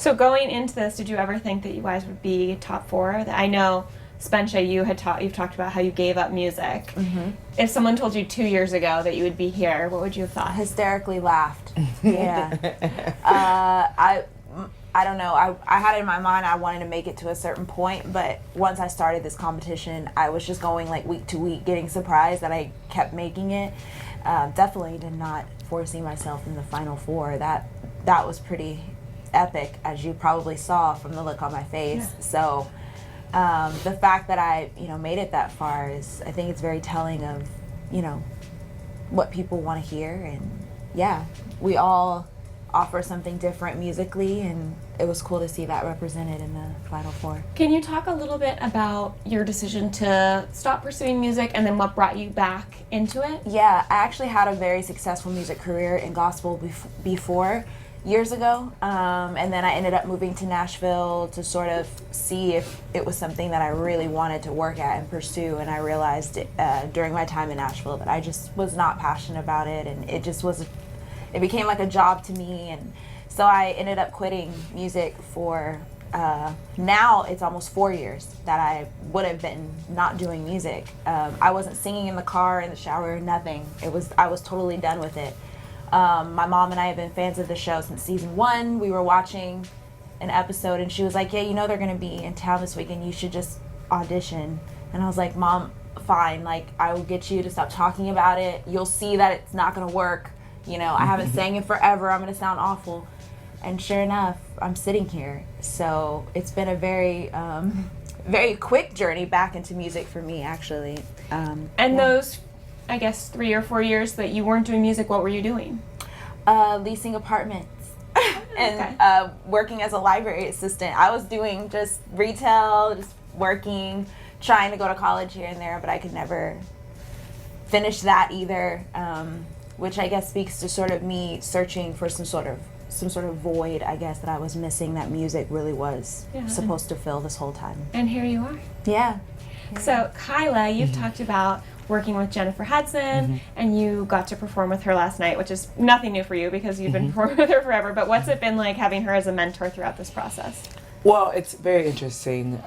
So going into this, did you ever think that you guys would be top 4? I know, Spensha, you've talked about how you gave up music. Mm-hmm. If someone told you 2 years ago that you would be here, what would you have thought? Hysterically laughed. Yeah. I don't know. I had it in my mind I wanted to make it to a certain point, but once I started this competition, I was just going like week to week, getting surprised that I kept making it. Definitely did not foresee myself in the final 4. That was pretty epic, as you probably saw from the look on my face. Yeah. So the fact that I made it that far is, I think it's very telling of what people want to hear. And yeah, we all offer something different musically, and it was cool to see that represented in the Final 4. Can you talk a little bit about your decision to stop pursuing music and then what brought you back into it? Yeah, I actually had a very successful music career in gospel before, years ago, and then I ended up moving to Nashville to sort of see if it was something that I really wanted to work at and pursue, and I realized during my time in Nashville that I just was not passionate about it, and it became like a job to me, and so I ended up quitting music for, now it's almost 4 years that I would have been not doing music. I wasn't singing in the car, in the shower, nothing. I was totally done with it. My mom and I have been fans of the show since season 1. We were watching an episode and she was like, yeah, they're going to be in town this weekend. You should just audition. And I was like, Mom, fine. Like, I will get you to stop talking about it. You'll see that it's not going to work. I haven't sang it forever. I'm going to sound awful. And sure enough, I'm sitting here. So it's been a very, very quick journey back into music for me, actually. Those, I guess, 3 or 4 years that you weren't doing music, what were you doing? Leasing apartments and working as a library assistant. I was doing just retail, just working, trying to go to college here and there, but I could never finish that either. Which I guess speaks to sort of me searching for some sort of void, I guess, that I was missing, that music really was supposed to fill this whole time. And here you are. Yeah. So Kyla, you've talked about working with Jennifer Hudson, and you got to perform with her last night, which is nothing new for you because you've been performing with her forever, but what's it been like having her as a mentor throughout this process? Well, it's very interesting.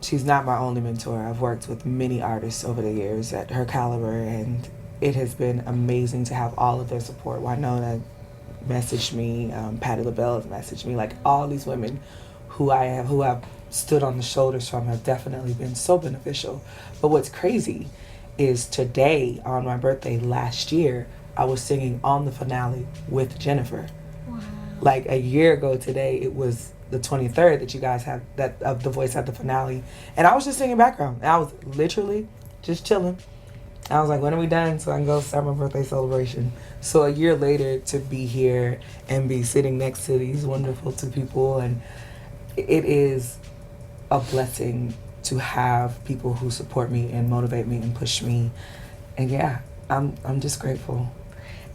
She's not my only mentor. I've worked with many artists over the years at her caliber, and it has been amazing to have all of their support. Winona messaged me, Patti LaBelle has messaged me, like all these women who I've stood on the shoulders from have definitely been so beneficial. But what's crazy is today, on my birthday last year, I was singing on the finale with Jennifer. Wow. Like a year ago today, it was the 23rd that you guys have that of The Voice at the finale, and I was just singing background. And I was literally just chilling. I was like, when are we done so I can go start my birthday celebration? So a year later to be here and be sitting next to these wonderful 2 people, and it is a blessing to have people who support me and motivate me and push me. And yeah, I'm just grateful.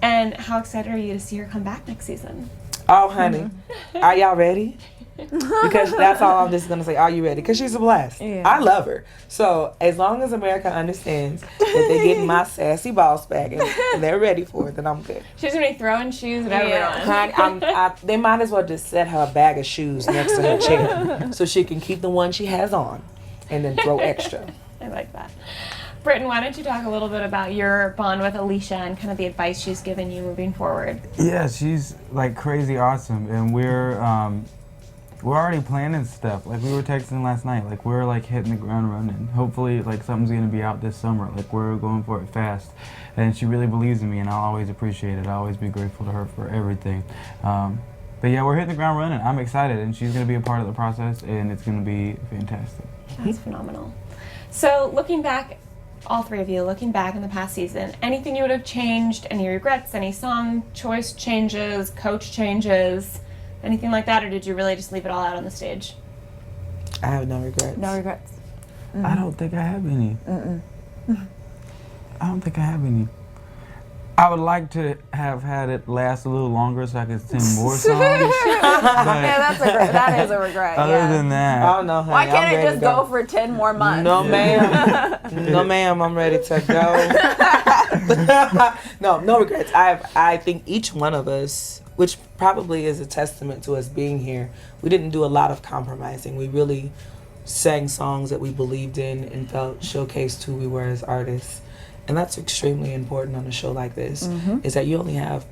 And how excited are you to see her come back next season? Oh, honey, are y'all ready? Because that's all I'm just going to say. Are you ready? Because she's a blast. Yeah. I love her. So as long as America understands that they're getting my sassy boss back and they're ready for it, then I'm good. She's going to be throwing shoes at everyone. They might as well just set her bag of shoes next to her chair so she can keep the one she has on and then throw extra. I like that. Britton, why don't you talk a little bit about your bond with Alicia and kind of the advice she's given you moving forward? Yeah, she's like crazy awesome, and we're already planning stuff. Like we were texting last night, like we're like hitting the ground running. Hopefully like something's gonna be out this summer. Like we're going for it fast. And she really believes in me, and I'll always appreciate it. I'll always be grateful to her for everything. But yeah, we're hitting the ground running. I'm excited, and she's gonna be a part of the process, and it's gonna be fantastic. That's phenomenal. So looking back, all 3 of you, looking back in the past season, anything you would have changed, any regrets, any song choice changes, coach changes, anything like that, or did you really just leave it all out on the stage? I have no regrets. No regrets. Mm-hmm. I don't think I have any. I don't think I have any. I would like to have had it last a little longer so I could sing more songs. Yeah, that is a regret. Other than that. I don't know, honey. Why can't it just go for 10 more months? No, ma'am. No, ma'am. I'm ready to go. No regrets. I think each one of us which probably is a testament to us being here. We didn't do a lot of compromising. We really sang songs that we believed in and felt showcased who we were as artists. And that's extremely important on a show like this, is that you only have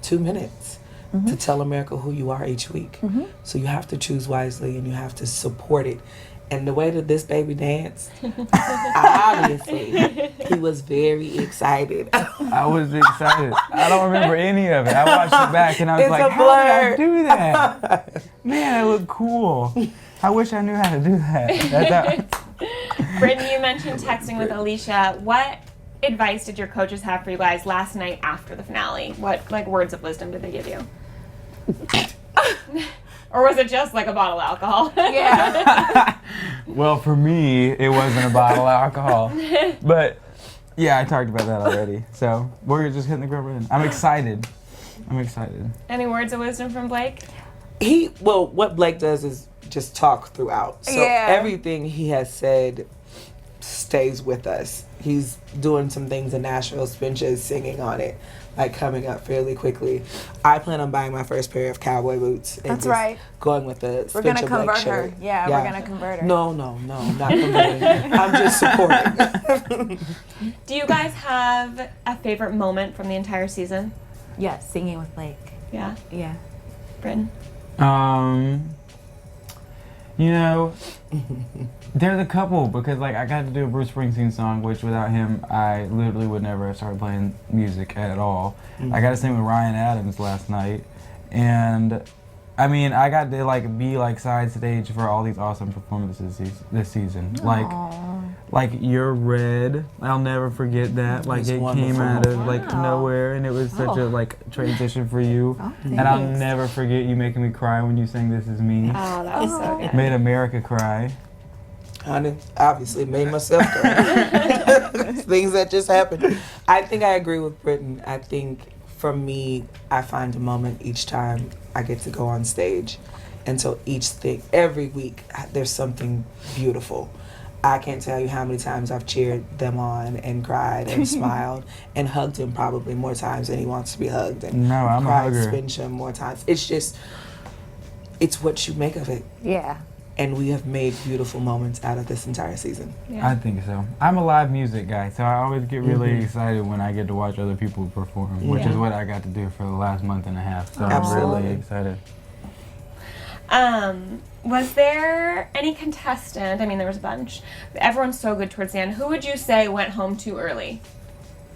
2 minutes to tell America who you are each week. So you have to choose wisely and you have to support it. And the way that this baby danced, obviously, he was very excited. I was excited. I don't remember any of it. I watched it back and I was It's like, a how did I blur. do that? Man, I look cool. I wish I knew how to do that. Britton, you mentioned texting with Alicia. What advice did your coaches have for you guys last night after the finale? What words of wisdom did they give you? Or was it just like a bottle of alcohol? Yeah. Well, for me, it wasn't a bottle of alcohol. But yeah, I talked about that already. So we're just hitting the ground running. I'm excited. Any words of wisdom from Blake? What Blake does is just talk throughout. So everything he has said stays with us. He's doing some things in Nashville. Spensha is singing on it, like coming up fairly quickly. I plan on buying my first pair of cowboy boots. And That's right. Going with the We're gonna Spensha convert Blake her. shirt. Yeah, we're gonna convert her. No, not converting. I'm just supporting. Do you guys have a favorite moment from the entire season? Yeah, singing with Blake. Yeah, Yeah. Britton? You know, there's a couple because like I got to do a Bruce Springsteen song, which without him I literally would never have started playing music at all. I got to sing with Ryan Adams last night, and I mean I got to like be like side stage for all these awesome performances this season. Like You're Red, I'll never forget that. Like it came out of like nowhere, and it was such a like transition for you. And I'll never forget you making me cry when you sang This Is Me. Oh, that was so good. Made America cry. Honey, obviously made myself cry. Things that just happened. I think I agree with Britton. I think for me, I find a moment each time I get to go on stage. And so every week, there's something beautiful. I can't tell you how many times I've cheered them on and cried and smiled and hugged him probably more times than he wants to be hugged. And No, I'm a cried hugger. Spensha more times. It's what you make of it. Yeah. And we have made beautiful moments out of this entire season. Yeah. I think so. I'm a live music guy, so I always get really excited when I get to watch other people perform, which is what I got to do for the last month and a half. So I'm Absolutely. really excited. Was there any contestant, I mean there was a bunch, everyone's so good towards the end, who would you say went home too early?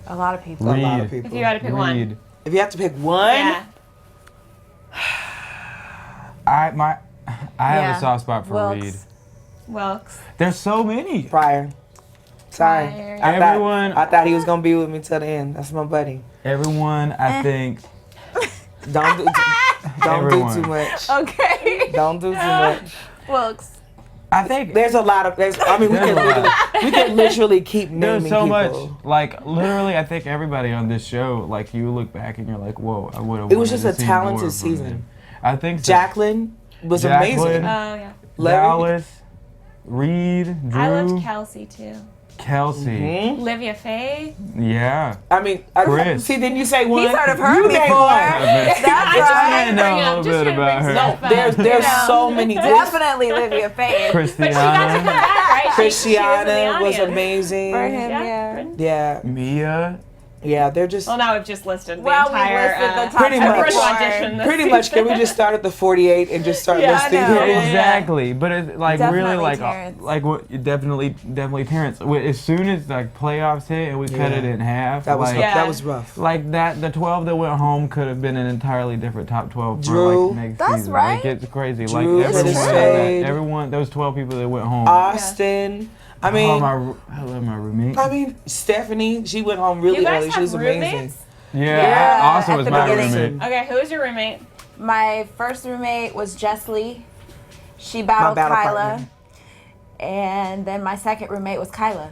A lot of people. A lot Reed. of people. If you had to pick one. Reed. If you have to pick one, Yeah. I have Yeah. a soft spot for Wilkes. Reed. Wilkes. There's so many. Pryor. Sorry. Pryor. I thought he was gonna be with me till the end. That's my buddy. Everyone, I think. Don't do Everyone. too much. Okay. Don't do too much. Wilkes. I think There's a lot of. We can literally keep naming there's so people. much. Like literally, I think everybody on this show, like you look back and you're like, whoa, I would have. It was just a talented season. I think so. Jacqueline was Jacqueline. amazing. Oh, yeah. Larry. Dallas, Reed, Drew, I loved Kelsey too. Kelsey. Mhm. Olivia Faye. Yeah. I mean, Chris. see, then you say one. He's heard of her You before. name one. That's I right. know a little bit about her. No, there's know. so many. Definitely Olivia Faye. But she got to come Christiana, back, right? She was in the Christiana was audience. amazing. For him, Yeah. yeah. Britton? Yeah, Mia. yeah, they're just Well, now we've just listed the Well, we entire listed the top Pretty much. everyone's 24. audition this pretty much. Can we season. just start at the 48 and just start Yeah, I listing know. people? Yeah. Exactly, but it's like Definitely really like Terrence. like what definitely Terrence. As soon as like playoffs hit and we cut Yeah. it in half, That was like Yeah. that was rough. like that the 12 that went home could have been an entirely different top 12 for Drew. like next That's season. right. Like it's crazy. Drew like everyone, could've stayed. everyone, those 12 people that went home. Austin. I mean, I love my roommate. Stephanie. She went home really You guys early. She have was amazing. roommates? Yeah, Austin at was the my beginning. roommate. Okay, who's your roommate? My first roommate was Jess Lee. She My battled battle Kyla. partner. And then my second roommate was Kyla.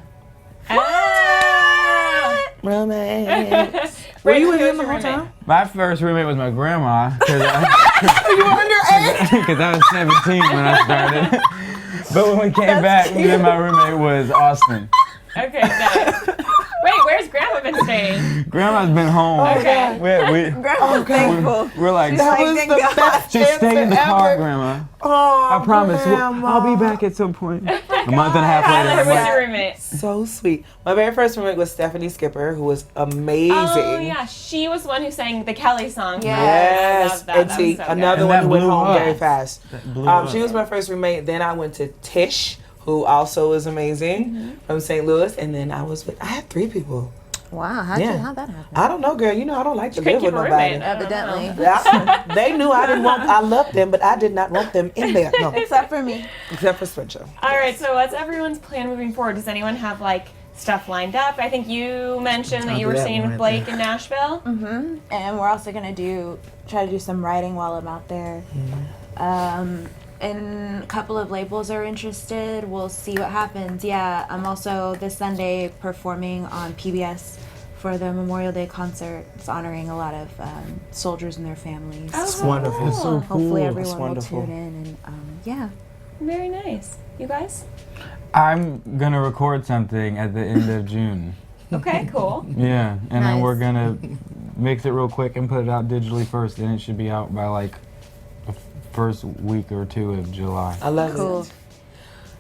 Ah! Roommates. Were you with Who's him the your whole roommate? time? My first roommate was my grandma because You were underage. I was 17 when I started. But when we came back, then my roommate was Austin. Okay, nice. Wait, where's has Grandma been staying? Grandma's been home. Okay. Grandma's thankful. We're like, That was thank the God. best just stay in the answer car, ever. Grandma. Oh, I promise. Grandma. I'll be back at some point. A month and a half Kyla, later, who I'm was like, your roommate? So sweet. My very first roommate was Stephanie Skipper, who was amazing. Oh yeah, she was the one who sang the Kelly song. Yeah. I Yes, love that. and That see, was so another And one that who went blew home up. very fast. that blew up. She was my first roommate. Then I went to Tish, who also was amazing from St. Louis, and then I had 3 people. Wow, how'd that happen? I don't know, girl. You know I don't like to live Couldn't with keep a nobody. roommate. I don't Evidently. know. They knew I loved them, but I did not want them in there. No, Except for me. except for Spencer. All right, so what's everyone's plan moving forward? Does anyone have like stuff lined up? I think you mentioned that I'll you do were that singing one with right Blake in Nashville. And we're also gonna try to do some writing while I'm out there. And a couple of labels are interested. We'll see what happens. Yeah, I'm also this Sunday performing on PBS for the Memorial Day concert. It's honoring a lot of soldiers and their families. It's wonderful. It's so Hopefully cool. everyone will wonderful. tune in and yeah. Very nice. You guys? I'm gonna record something at the end of June. Okay, cool. Yeah, and then Nice. we're gonna mix it real quick and put it out digitally first, and it should be out by like the first week or 2 of July. I love Cool. it.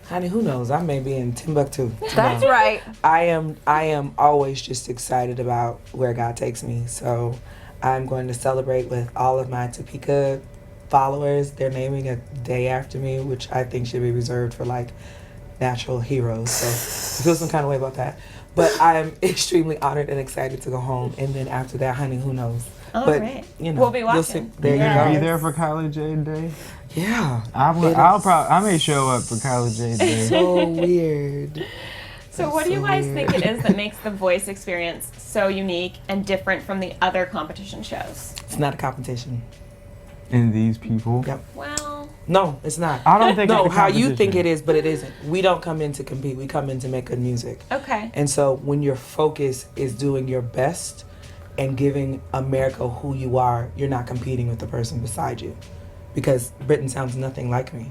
Honey, who knows? I may be in Timbuktu. That's right. I am always just excited about where God takes me. So I'm going to celebrate with all of my Topeka followers. They're naming a day after me, which I think should be reserved for like natural heroes. So I feel some kind of way about that. But I'm extremely honored and excited to go home. And then after that, honey, who knows? All But, right. you know, We'll be you'll watching. see- There You you gonna go. be there for Kyla Jade Day? Yeah. I may show up for Kyla Jade Day. So weird. So what do you guys think it is that makes the voice experience so unique and different from the other competition shows? It's not a competition. And these people. Yep. Well, No, it's not. I don't think No, it's a how you think competition. it is, but it isn't. We don't come in to compete. We come in to make good music. okay. And so when your focus is doing your best and giving America who you are, you're not competing with the person beside you. Because Britton sounds nothing like me.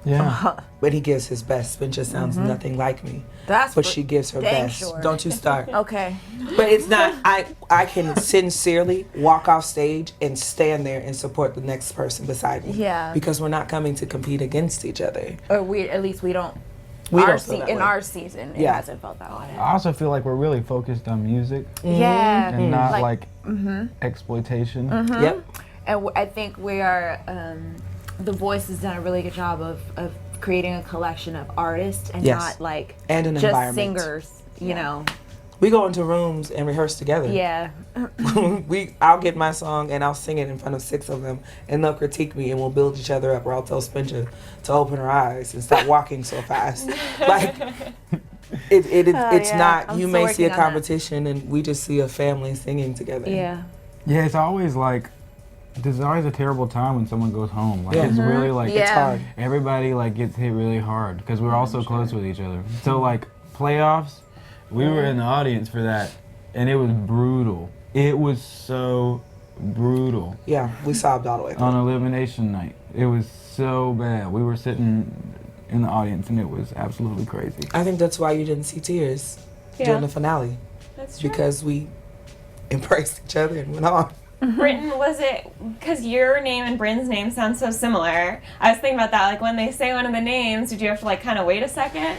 Yeah. But he gives his best. Spencer sounds nothing like me. That's But for she gives her dang best. sure. Don't you start. Okay. But it's not, I can sincerely walk off stage and stand there and support the next person beside me. Yeah. Because we're not coming to compete against each other. Or at least we don't. We our don't feel that in way. our season, it Yeah. hasn't felt that way. I also feel like we're really focused on music Yeah. and not Like- like exploitation. Yep. And I think we are, The Voice has done a really good job of creating a collection of artists and Yes. not like And an just environment. singers, you know. We go into rooms and rehearse together. Yeah. I'll get my song and I'll sing it in front of 6 of them, and they'll critique me, and we'll build each other up. Or I'll tell Spencer to open her eyes and stop walking so fast. Like it's yeah. not. I'm You still may see a working on that. competition, and we just see a family singing together. Yeah. Yeah, it's always like there's always a terrible time when someone goes home. Like Yeah. it's really like Yeah. It's hard. everybody like gets hit really hard because we're all so close with each other. So like playoffs, we were in the audience for that, and it was brutal. It was so brutal Yeah, we sobbed all the way through. on elimination night. It was so bad. We were sitting in the audience, and it was absolutely crazy. I think that's why you didn't see tears Yeah. during the finale, That's true. because we embraced each other and went on. Britton, was it because your name and Bryn's name sound so similar? I was thinking about that. Like when they say one of the names, did you have to like kind of wait a second?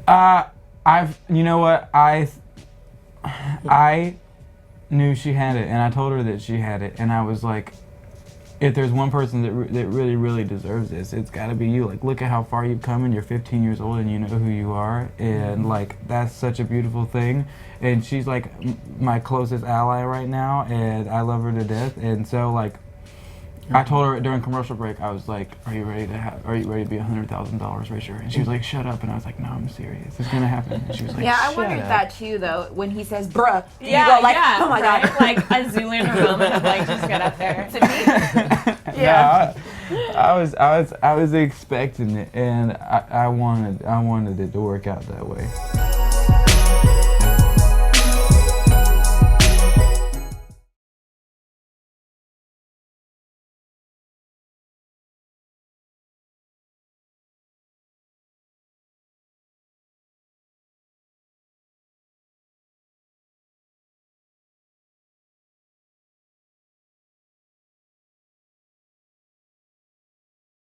You know what? I knew she had it, and I told her that she had it, and I was like, if there's one person that really, really deserves this, it's got to be you. Like, look at how far you've come, and you're 15 years old, and you know who you are, and like that's such a beautiful thing. And she's like my closest ally right now, and I love her to death. And so like, I told her during commercial break, I was like, "Are you ready to be $100,000 richer?" And she was like, "Shut up!" And I was like, "No, I'm serious. It's gonna happen." And she was like, Yeah, I "Shut wondered up." that too, though. When he says "bruh," Yeah, you go like, yeah, "Oh my right? god!" Like a Zoolander moment of like just get up there. Yeah. No, I was expecting it, and I wanted it to work out that way.